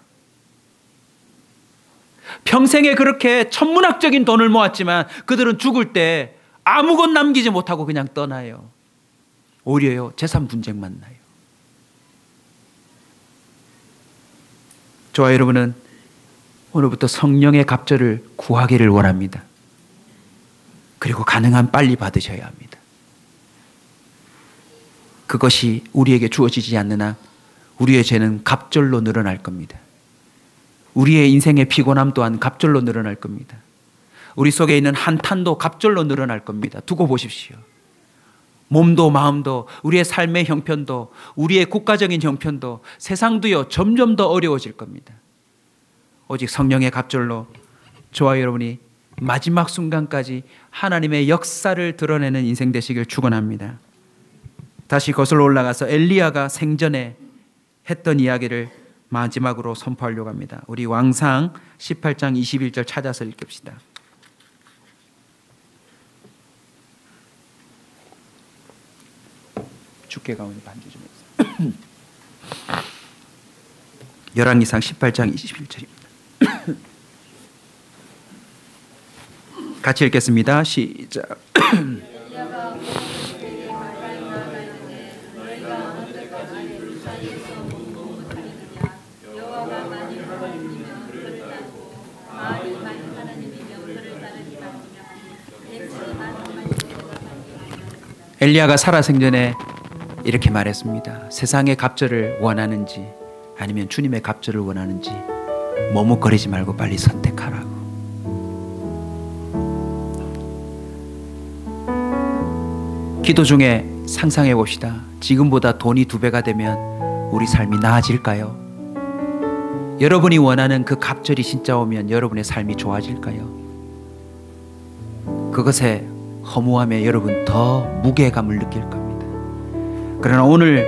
평생에 그렇게 천문학적인 돈을 모았지만 그들은 죽을 때 아무것 남기지 못하고 그냥 떠나요. 오히려요, 재산 분쟁만 나요. 저와 여러분은 오늘부터 성령의 갑절을 구하기를 원합니다. 그리고 가능한 빨리 받으셔야 합니다. 그것이 우리에게 주어지지 않는 한 우리의 죄는 갑절로 늘어날 겁니다. 우리의 인생의 피곤함 또한 갑절로 늘어날 겁니다. 우리 속에 있는 한탄도 갑절로 늘어날 겁니다. 두고 보십시오. 몸도 마음도, 우리의 삶의 형편도, 우리의 국가적인 형편도, 세상도요, 점점 더 어려워질 겁니다. 오직 성령의 갑절로 저와 여러분이 마지막 순간까지 하나님의 역사를 드러내는 인생 되시길 축원합니다. 다시 거슬러 올라가서 엘리야가 생전에 했던 이야기를 마지막으로 선포하려고 합니다. 우리 왕상 18장 21절 찾아서 읽읍시다. 주께 가운데 반주 좀 해주세요. 열왕기상 18장 21절입니다. 같이 읽겠습니다. 시작. 엘리야가 살아생전에 이렇게 말했습니다. 세상의 갑절을 원하는지 아니면 주님의 갑절을 원하는지 머뭇거리지 말고 빨리 선택하라고. 기도 중에 상상해 봅시다. 지금보다 돈이 2배가 되면 우리 삶이 나아질까요? 여러분이 원하는 그 갑절이 진짜 오면 여러분의 삶이 좋아질까요? 그것에 허무함에 여러분 더 무게감을 느낄 겁니다. 그러나 오늘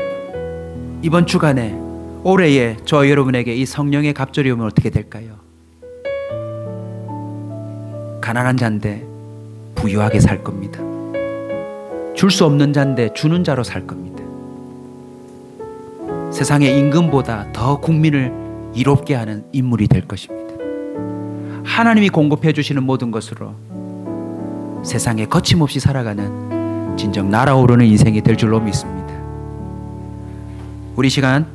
이번 주간에 올해에 저 여러분에게 이 성령의 갑절이 오면 어떻게 될까요? 가난한 자인데 부유하게 살 겁니다. 줄 수 없는 자인데 주는 자로 살 겁니다. 세상의 임금보다 더 국민을 이롭게 하는 인물이 될 것입니다. 하나님이 공급해 주시는 모든 것으로 세상에 거침없이 살아가는 진정 날아오르는 인생이 될 줄로 믿습니다. 우리 시간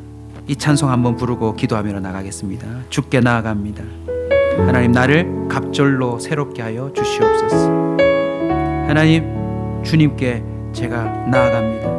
이 찬송 한번 부르고 기도하며 나가겠습니다. 주께 나아갑니다. 하나님, 나를 갑절로 새롭게 하여 주시옵소서. 하나님, 주님께 제가 나아갑니다.